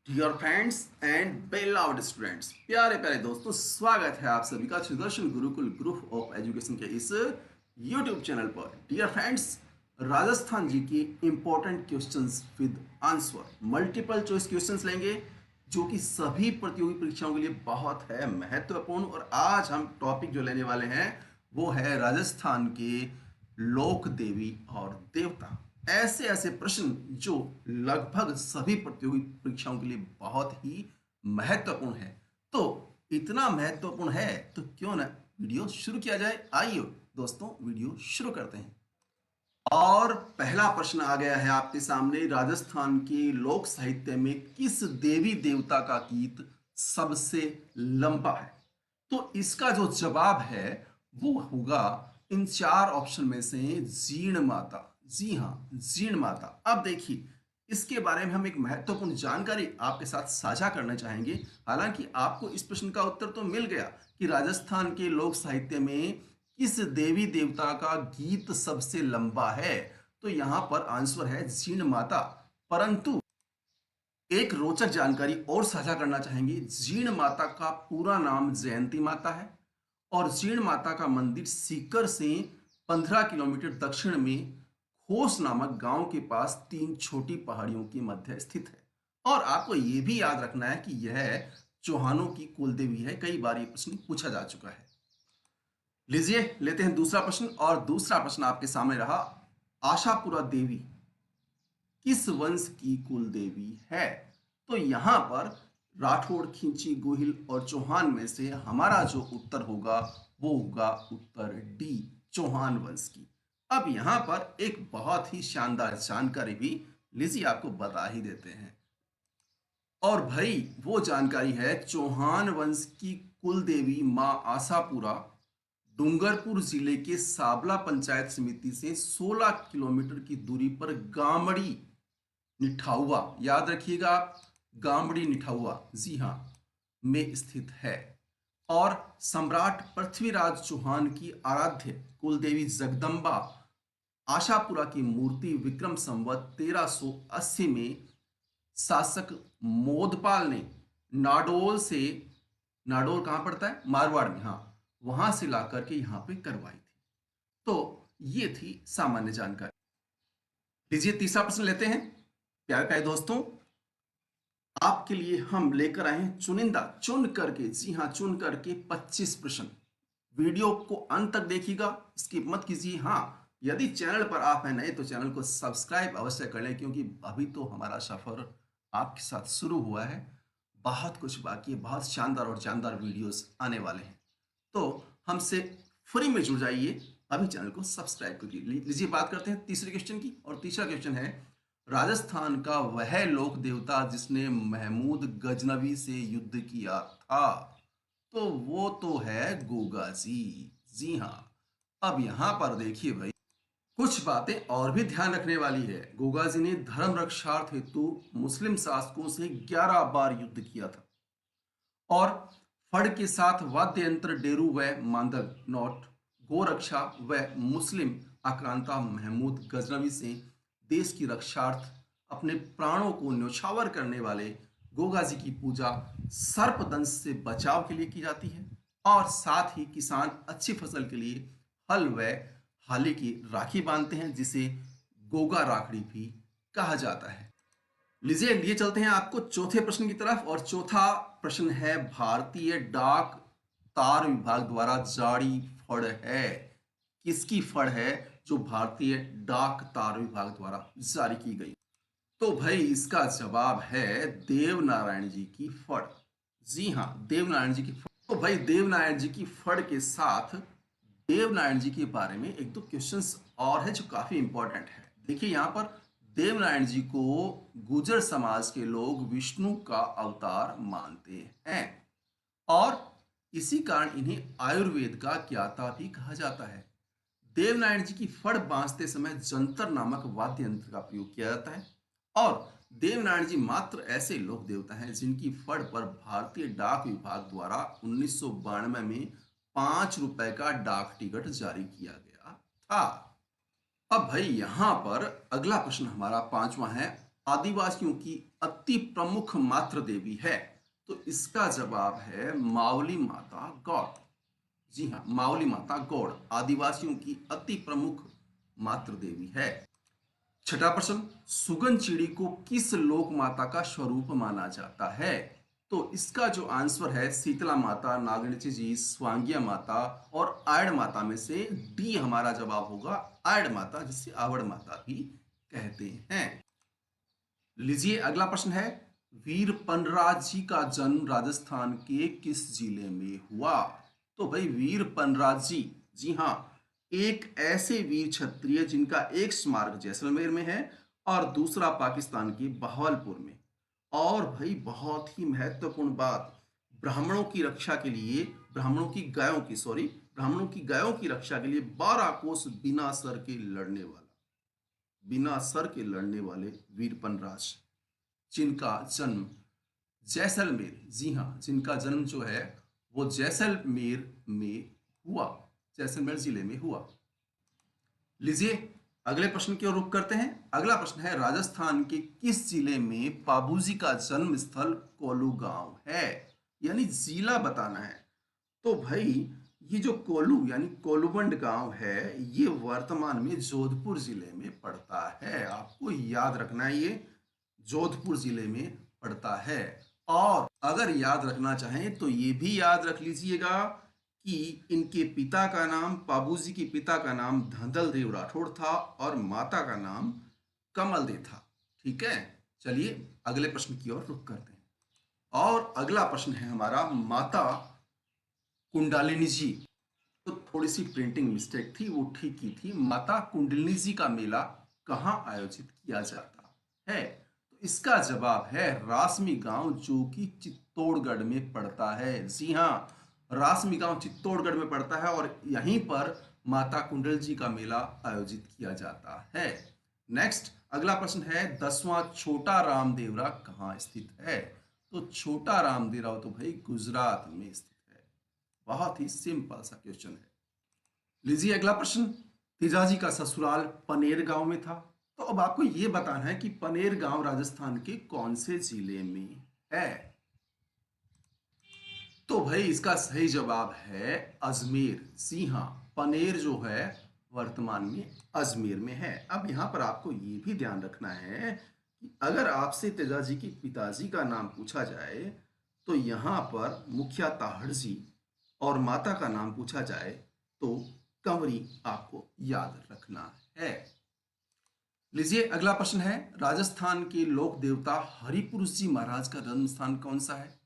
Dear friends and बेलवर्ड students, प्यारे प्यारे दोस्तों, स्वागत है आप सभी का Sudarshan Gurukul group of education के इस यूट्यूब चैनल पर। डियर फ्रेंड्स, राजस्थान जी के important questions with answer, multiple choice questions लेंगे जो कि सभी प्रतियोगी परीक्षाओं के लिए बहुत है महत्वपूर्ण। और आज हम टॉपिक जो लेने वाले हैं वो है राजस्थान के लोक देवी और देवता। ऐसे ऐसे प्रश्न जो लगभग सभी प्रतियोगी परीक्षाओं के लिए बहुत ही महत्वपूर्ण है। तो इतना महत्वपूर्ण है तो क्यों ना वीडियो शुरू किया जाए। आइए दोस्तों, वीडियो शुरू करते हैं। और पहला प्रश्न आ गया है आपके सामने। राजस्थान के लोक साहित्य में किस देवी देवता का गीत सबसे लंबा है? तो इसका जो जवाब है वो होगा इन चार ऑप्शन में से जीर्ण माता। जी हाँ, जीर्ण माता। अब देखिए, इसके बारे में हम एक महत्वपूर्ण जानकारी आपके साथ साझा करना चाहेंगे। हालांकि आपको इस प्रश्न का उत्तर तो मिल गया कि राजस्थान के लोक साहित्य में किस देवी देवता का गीत सबसे लंबा है, तो यहां पर आंसर है जीर्ण माता। परंतु एक रोचक जानकारी और साझा करना चाहेंगे। जीर्ण माता का पूरा नाम जयंती माता है और जीर्ण माता का मंदिर सीकर से 15 किलोमीटर दक्षिण में खोस नामक गांव के पास तीन छोटी पहाड़ियों के मध्य स्थित है। और आपको यह भी याद रखना है कि यह चौहानों की कुलदेवी है। कई बार यह प्रश्न पूछा जा चुका है। लीजिए लेते हैं दूसरा प्रश्न। और दूसरा प्रश्न आपके सामने रहा, आशापुरा देवी किस वंश की कुल देवी है? तो यहां पर राठौड़, खिंची, गोहिल और चौहान में से हमारा जो उत्तर होगा वो होगा उत्तर डी, चौहान वंश की। अब यहां पर एक बहुत ही शानदार जानकारी भी लीजिए आपको बता ही देते हैं। और भाई वो जानकारी है, चौहान वंश की कुल देवी मां आशापुरा डूंगरपुर जिले के साबला पंचायत समिति से 16 किलोमीटर की दूरी पर गामड़ी निठाउआ, याद रखिएगा आप, गामड़ी निठाउआ, जी हाँ, में स्थित है। और सम्राट पृथ्वीराज चौहान की आराध्य कुलदेवी जगदम्बा आशापुरा की मूर्ति विक्रम संवत 1380 में शासक मोदपाल ने नाडोल से, नाडोल कहां पड़ता है? मारवाड़ में, हाँ, वहां से ला करके यहां पे करवाई थी। तो ये थी सामान्य जानकारी। लीजिए तीसरा प्रश्न लेते हैं। प्यारे प्यारे दोस्तों, आपके लिए हम लेकर आए हैं चुनिंदा, चुन करके, जी हाँ, चुन करके 25 प्रश्न। वीडियो को अंत तक देखिएगा, स्किप मत कीजिए। हाँ, यदि चैनल पर आप हैं नए तो चैनल को सब्सक्राइब अवश्य कर लें, क्योंकि अभी तो हमारा सफर आपके साथ शुरू हुआ है। बहुत कुछ बाकी है, बहुत शानदार और जानदार वीडियोस आने वाले हैं। तो हमसे फ्री में जुड़ जाइए, अभी चैनल को सब्सक्राइब करिए। लीजिए बात करते हैं तीसरे क्वेश्चन की। और तीसरा क्वेश्चन है, राजस्थान का वह लोक देवता जिसने महमूद गजनवी से युद्ध किया था, तो वो तो है गोगा जी। जी हाँ। अब यहां पर देखिए भाई, कुछ बातें और भी ध्यान रखने वाली है। गोगा जी ने धर्म रक्षार्थ हेतु मुस्लिम शासकों से 11 बार युद्ध किया था और फड़ के साथ वाद्य यंत्र डेरू व मांदल नोट गोरक्षा व मुस्लिम आक्रांता महमूद गजनवी से देश की रक्षार्थ अपने प्राणों को न्यौछावर करने वाले गोगा जी की पूजा सर्पदंश से बचाव के लिए की जाती है। और साथ ही किसान अच्छी फसल के लिए हल व हाली की राखी बांधते हैं, जिसे गोगा राखड़ी भी कहा जाता है। लीजिए लिए चलते हैं आपको चौथे प्रश्न की तरफ। और चौथा प्रश्न है, भारतीय डाक तार विभाग द्वारा जारी फड़ है। किसकी फड़ है जो भारतीय डाक तार विभाग द्वारा जारी की गई? तो भाई इसका जवाब है देवनारायण जी की फड़। जी हाँ, देवनारायण जी की फड़। तो भाई देवनारायण जी की फड़ के साथ देवनारायण जी के बारे में एक दो क्वेश्चंस और है जो काफी इंपॉर्टेंट है। देखिए यहां पर देवनारायण जी को गुर्जर समाज के लोग विष्णु का अवतार मानते हैं और इसी कारण इन्हें आयुर्वेद का ज्ञाता भी कहा जाता है। देवनारायण जी की फड़ बांधते समय जंतर नामक वाद्य यंत्र का प्रयोग किया जाता है। और देवनारायण जी मात्र ऐसे लोक देवता हैं जिनकी फड़ पर भारतीय डाक विभाग द्वारा 1992 में 5 रुपए का डाक टिकट जारी किया गया था। अब भाई यहां पर अगला प्रश्न हमारा पांचवा है, आदिवासियों की अति प्रमुख मातृ देवी है? तो इसका जवाब है मावली माता गौड़। जी हाँ, मावली माता गौड़ आदिवासियों की अति प्रमुख मातृ देवी है। छठा प्रश्न, सुगन चिड़ी को किस लोक माता का स्वरूप माना जाता है? तो इसका जो आंसर है शीतला माता, नागणिची जी, स्वांगिया माता और आयड़ माता में से डी हमारा जवाब होगा, आयड़ माता, जिसे आवड़ माता भी कहते हैं। लीजिए अगला प्रश्न है, वीर पनराज जी का जन्म राजस्थान के किस जिले में हुआ? तो भाई वीर पनराज जी हाँ, एक ऐसे वीर क्षत्रिय जिनका एक स्मारक जैसलमेर में है और दूसरा पाकिस्तान के बहावलपुर में। और भाई बहुत ही महत्वपूर्ण बात, ब्राह्मणों की रक्षा के लिए, ब्राह्मणों की गायों की रक्षा के लिए 12 कोस बिना सर के लड़ने वाले वीरपन राज, जिनका जन्म जैसलमेर, जी हाँ, जिनका जन्म जो है वो जैसलमेर में हुआ, जैसलमेर जिले में हुआ। लीजिए अगले प्रश्न की ओर रुख करते हैं। अगला प्रश्न है, राजस्थान के किस जिले में पाबूजी का जन्म स्थल कोलू गांव है? यानी जिला बताना है। तो भाई ये जो कोलू यानी कोलूबंड गांव है, ये वर्तमान में जोधपुर जिले में पड़ता है। आपको याद रखना है, ये जोधपुर जिले में पड़ता है। और अगर याद रखना चाहें तो ये भी याद रख लीजिएगा कि इनके पिता का नाम, पाबूजी के पिता का नाम धंधल देव राठौड़ था और माता का नाम कमल दे था। ठीक है, चलिए अगले प्रश्न की ओर रुख करते हैं। और अगला प्रश्न है हमारा, माता कुंडालिनी जी, तो थोड़ी सी प्रिंटिंग मिस्टेक थी, वो ठीक की थी। माता कुंडलिनी जी का मेला कहाँ आयोजित किया जाता है? तो इसका जवाब है रासमी गांव, जो कि चित्तौड़गढ़ में पड़ता है। जी हाँ, रासमी गांव चित्तौड़गढ़ में पड़ता है और यहीं पर माता कुंडल जी का मेला आयोजित किया जाता है। नेक्स्ट अगला प्रश्न है, 10वां छोटा रामदेवरा कहाँ स्थित है? तो छोटा रामदेवरा तो भाई गुजरात में स्थित है। बहुत ही सिंपल सा क्वेश्चन है। लीजिए अगला प्रश्न, तेजाजी का ससुराल पनेर गांव में था। तो अब आपको यह बताना है कि पनेर गांव राजस्थान के कौन से जिले में है? तो भाई इसका सही जवाब है अजमेर। जी हाँ, पनेर जो है वर्तमान में अजमेर में है। अब यहां पर आपको ये भी ध्यान रखना है कि अगर आपसे तेजाजी के पिताजी का नाम पूछा जाए तो यहां पर मुखिया ताहड़ जी और माता का नाम पूछा जाए तो कंवरी आपको याद रखना है। लीजिए अगला प्रश्न है, राजस्थान के लोक देवता हरिपुरुष जी महाराज का जन्म स्थान कौन सा है?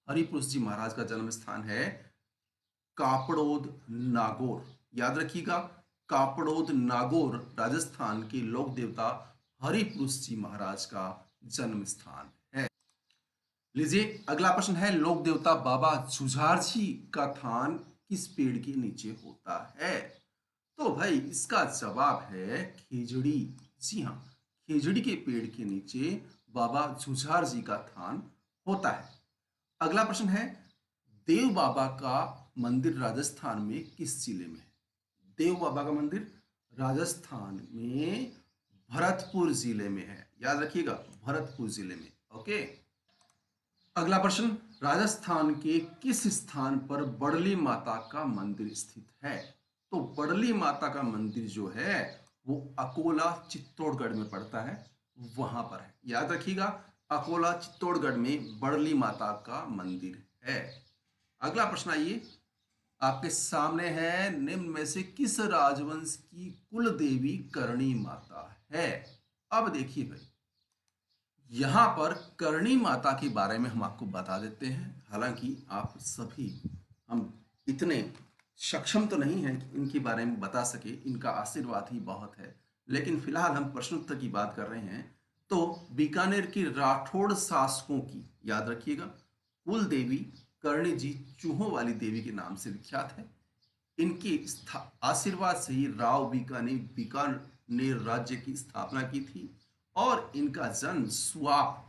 हरिपुरुष जी महाराज का जन्म स्थान है कापड़ोद नागौर। याद रखिएगा, कापड़ोद नागौर राजस्थान के लोक देवता हरिपुरुष जी महाराज का जन्म स्थान है। लीजिए अगला प्रश्न है, लोक देवता बाबा जुझार जी का थान किस पेड़ के नीचे होता है? तो भाई इसका जवाब है खेजड़ी। जी हाँ, खेजड़ी के पेड़ के नीचे बाबा जुझार जी का थान होता है। अगला प्रश्न है, देव बाबा का मंदिर राजस्थान में किस जिले में है? देव बाबा का मंदिर राजस्थान में भरतपुर जिले में है। याद रखिएगा, भरतपुर जिले में। ओके, अगला प्रश्न, राजस्थान के किस स्थान पर बड़ली माता का मंदिर स्थित है? तो बड़ली माता का मंदिर जो है वो अकोला चित्तौड़गढ़ में पड़ता है, वहां पर है। याद रखिएगा, अकोला चित्तौड़गढ़ में बड़ली माता का मंदिर है। अगला प्रश्न आइए आपके सामने है, निम्न में से किस राजवंश की कुल देवी करणी माता है? अब देखिए भाई, यहां पर करणी माता के बारे में हम आपको बता देते हैं। हालांकि आप सभी, हम इतने सक्षम तो नहीं हैं कि इनके बारे में बता सके, इनका आशीर्वाद ही बहुत है। लेकिन फिलहाल हम प्रश्नोत्तर की बात कर रहे हैं। तो बीकानेर की राठौड़ शासकों की, याद रखिएगा, कुल देवी करणी जी चूहों वाली देवी के नाम से विख्यात है। इनके आशीर्वाद से ही राव बीकानेर राज्य की स्थापना की थी और इनका जन्म सुवाप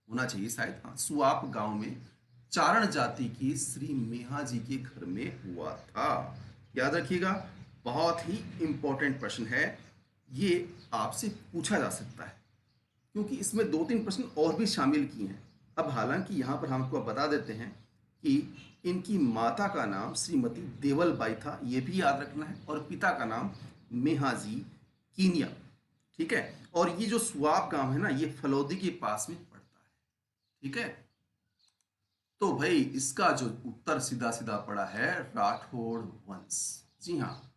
होना चाहिए शायद, हाँ, सुवाप गांव में चारण जाति की श्री मेहा जी के घर में हुआ था। याद रखिएगा, बहुत ही इंपॉर्टेंट प्रश्न है। ये आपसे पूछा जा सकता है, क्योंकि इसमें 2-3 प्रश्न और भी शामिल किए हैं। अब हालांकि यहाँ पर हम आपको बता देते हैं कि इनकी माता का नाम श्रीमती देवलबाई था, ये भी याद रखना है, और पिता का नाम मेहाजी कीनिया। ठीक है, और ये जो सुआब गांव है ना, ये फलौदी के पास में पड़ता है। ठीक है, तो भाई इसका जो उत्तर सीधा सीधा पड़ा है राठौड़ वंश। जी हाँ,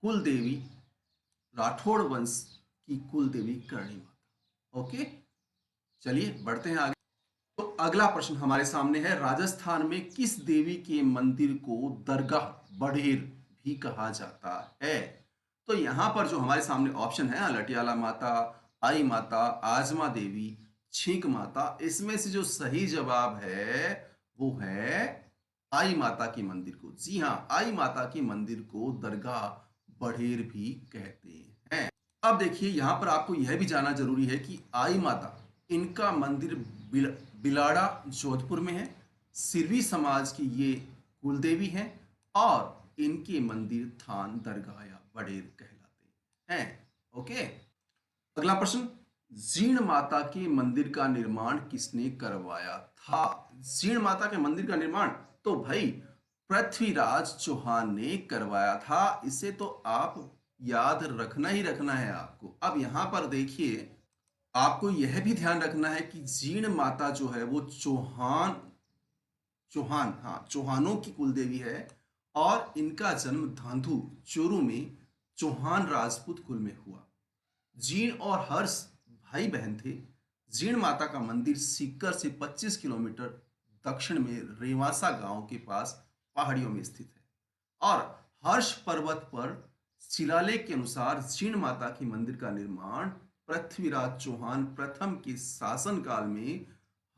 कुल देवी, राठौड़ वंश की कुल देवी करणी माता। ओके, चलिए बढ़ते हैं आगे। तो अगला प्रश्न हमारे सामने है, राजस्थान में किस देवी के मंदिर को दरगाह बड़ेर भी कहा जाता है? तो यहां पर जो हमारे सामने ऑप्शन है, लटियाला माता, आई माता, आजमा देवी, छींक माता, इसमें से जो सही जवाब है वो है आई माता के मंदिर को। जी हाँ, आई माता के मंदिर को दरगाह बड़ेर भी कहते हैं। अब देखिए, यहां पर आपको यह भी जानना जरूरी है कि आई माता, इनका मंदिर बिलाड़ा जोधपुर में है। सिरवी समाज की ये कुलदेवी हैं, और इनके मंदिर थान दरगाह या बड़ेर कहलाते हैं। ओके, अगला प्रश्न, जीण माता के मंदिर का निर्माण किसने करवाया था? जीण माता के मंदिर का निर्माण तो भाई पृथ्वीराज चौहान ने करवाया था। इसे तो आप याद रखना ही रखना है आपको। अब यहां पर देखिए, आपको यह भी ध्यान रखना है कि जीण माता जो है वो चौहान चौहान हाँ, चौहानों की कुलदेवी है, और इनका जन्म धांधु चूरू में चौहान राजपूत कुल में हुआ। जीण और हर्ष भाई बहन थे। जीण माता का मंदिर सीकर से 25 किलोमीटर दक्षिण में रेवासा गांव के पास पहाड़ियों में स्थित है। और हर्ष पर्वत पर शिलालेख के अनुसार जीण माता के मंदिर का निर्माण पृथ्वीराज चौहान प्रथम के शासनकाल में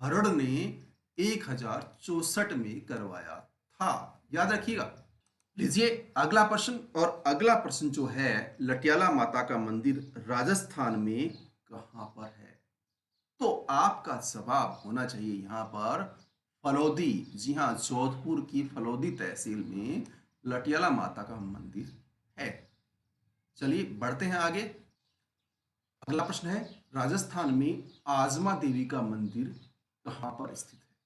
हरड़ ने 1064 में करवाया था। याद रखिएगा। लीजिए अगला प्रश्न, और अगला प्रश्न जो है, लटियाला माता का मंदिर राजस्थान में कहां पर है? तो आपका जवाब होना चाहिए यहां पर फलौदी। जी हां, जोधपुर की फलौदी तहसील में लटियाला माता का मंदिर है। चलिए बढ़ते हैं आगे। अगला प्रश्न है, राजस्थान में आजमा देवी का मंदिर कहां पर स्थित है?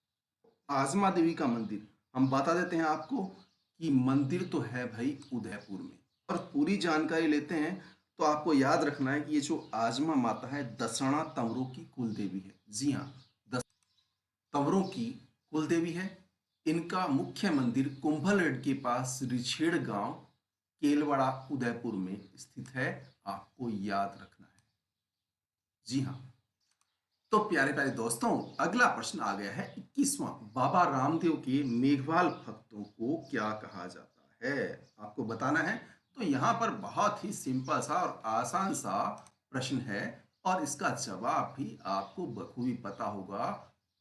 आजमा देवी का मंदिर हम बता देते हैं आपको कि मंदिर तो है भाई उदयपुर में। और पूरी जानकारी लेते हैं तो आपको याद रखना है कि ये जो आजमा माता है दसणा तंवरों की कुल देवी है। जी हाँ, दस तंवरों की कुल देवी है। इनका मुख्य मंदिर कुंभलगढ़ के पास रिछेड़ गांव केलवाड़ा उदयपुर में स्थित है। आपको याद रखना है। जी हाँ, तो प्यारे प्यारे दोस्तों, अगला प्रश्न आ गया है 21वां। बाबा रामदेव के मेघवाल भक्तों को क्या कहा जाता है? आपको बताना है। तो यहाँ पर बहुत ही सिंपल सा और आसान सा प्रश्न है, और इसका जवाब भी आपको बखूबी पता होगा,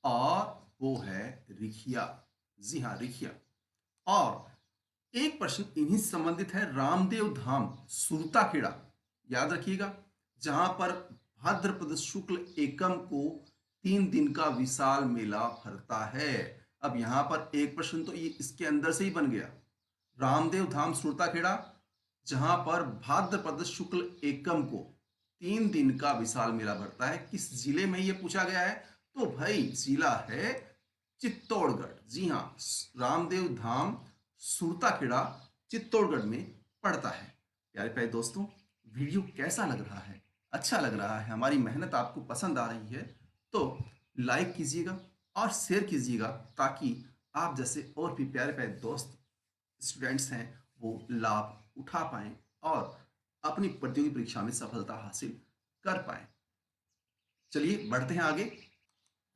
और वो है रिखिया। जी हाँ, रिखिया। और एक प्रश्न इन्हीं से संबंधित है, रामदेव धाम सुरताखेड़ा, याद रखिएगा, जहां पर भाद्रपद शुक्ल एकम को 3 दिन का विशाल मेला भरता है। अब यहां पर एक प्रश्न तो ये इसके अंदर से ही बन गया, रामदेव धाम सुरताखेड़ा, जहां पर भाद्रपद शुक्ल एकम को 3 दिन का विशाल मेला भरता है, किस जिले में ये पूछा गया है? तो भाई जिला है चित्तौड़गढ़। जी हाँ, रामदेव धाम सुरताखेड़ा चित्तौड़गढ़ में पड़ता है। प्यारे प्यारे दोस्तों, वीडियो कैसा लग रहा है? अच्छा लग रहा है, हमारी मेहनत आपको पसंद आ रही है, तो लाइक कीजिएगा और शेयर कीजिएगा, ताकि आप जैसे और भी प्यारे प्यारे दोस्त स्टूडेंट्स हैं वो लाभ उठा पाएं और अपनी प्रतियोगी परीक्षा में सफलता हासिल कर पाएं। चलिए बढ़ते हैं आगे।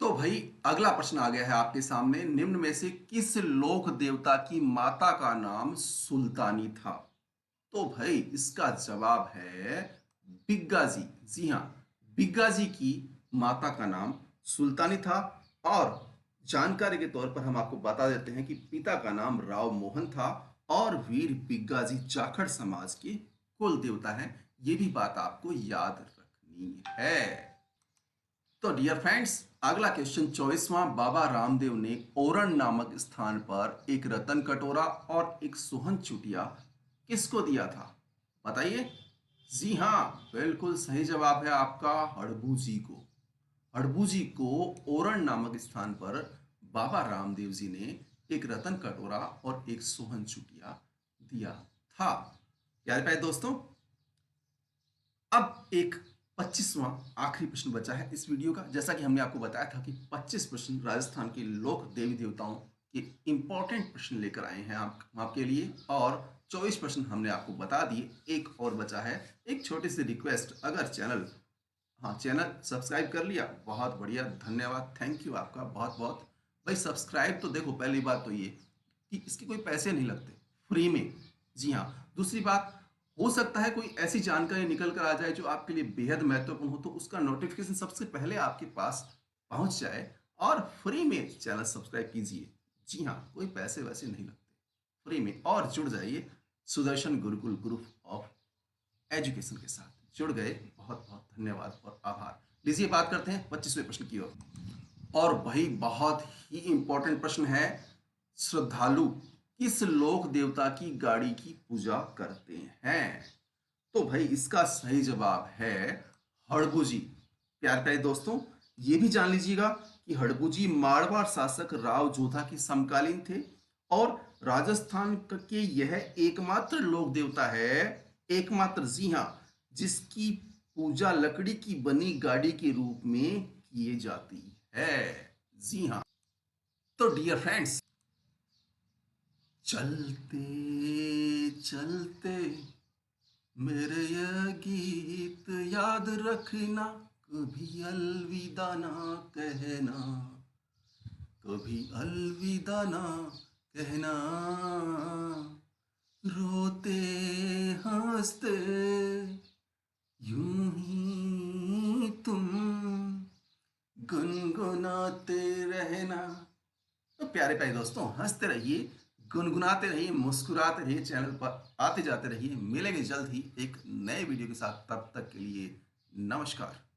तो भाई अगला प्रश्न आ गया है आपके सामने, निम्न में से किस लोक देवता की माता का नाम सुल्तानी था? तो भाई इसका जवाब है बिग्गा जी। जी हाँ, बिग्गा जी की माता का नाम सुल्तानी था। और जानकारी के तौर पर हम आपको बता देते हैं कि पिता का नाम राव मोहन था, और वीर बिग्गा जी जाखड़ समाज के कुल देवता हैं। ये भी बात आपको याद रखनी है। तो डियर फ्रेंड्स, अगला क्वेश्चन 24वां, बाबा रामदेव ने ओरण नामक स्थान पर एक रतन कटोरा और एक सोहन चुटिया किसको दिया था? बताइए। जी हाँ, बिल्कुल सही जवाब है आपका हड़बू को। हड़बू को ओरण नामक स्थान पर बाबा रामदेव जी ने एक रतन कटोरा और एक सोहन चुटिया दिया था। प्यारे प्यारे दोस्तों, अब एक 25वां आखिरी प्रश्न बचा है इस वीडियो का। जैसा कि हमने आपको बताया था कि 25 प्रश्न राजस्थान के लोक देवी देवताओं के इंपॉर्टेंट प्रश्न लेकर आए हैं आपके लिए, और 24 प्रश्न हमने आपको बता दिए। एक और बचा है। एक छोटी सी रिक्वेस्ट, अगर चैनल सब्सक्राइब कर लिया, बहुत बढ़िया, धन्यवाद, थैंक यू आपका बहुत बहुत। भाई सब्सक्राइब तो देखो, पहली बात तो ये कि इसके कोई पैसे नहीं लगते, फ्री में। जी हाँ, दूसरी बात, हो सकता है कोई ऐसी जानकारी निकल कर आ जाए जो आपके लिए बेहद महत्वपूर्ण हो, तो उसका नोटिफिकेशन सबसे पहले आपके पास पहुंच जाए, और फ्री में चैनल सब्सक्राइब कीजिए। जी हाँ, कोई पैसे वैसे नहीं लगते, फ्री में। और जुड़ जाइए Sudarshan Gurukul group of education के साथ। जुड़ गए, बहुत बहुत धन्यवाद और आभार। लीजिए बात करते हैं 25वें प्रश्न की ओर। और भाई बहुत ही इंपॉर्टेंट प्रश्न है। श्रद्धालु किस लोक देवता की गाड़ी की पूजा करते हैं? तो भाई इसका सही जवाब है हड़बू जी। प्यारे प्यारे दोस्तों, ये भी जान लीजिएगा कि हड़बू जी मारवाड़ शासक राव जोधा के समकालीन थे, और राजस्थान के यह एकमात्र लोक देवता है, एकमात्र, जी हाँ, जिसकी पूजा लकड़ी की बनी गाड़ी के रूप में की जाती है। जी हाँ। तो डियर फ्रेंड्स, चलते चलते मेरे ये गीत याद रखना, कभी अलविदा ना कहना, कभी अलविदा ना कहना, रोते हंसते यूं ही तुम गुनगुनाते रहना। तो प्यारे प्यारे दोस्तों, हंसते रहिए, गुनगुनाते रहिए, मुस्कुराते रहिए, चैनल पर आते जाते रहिए। मिलेंगे जल्द ही एक नए वीडियो के साथ, तब तक के लिए नमस्कार।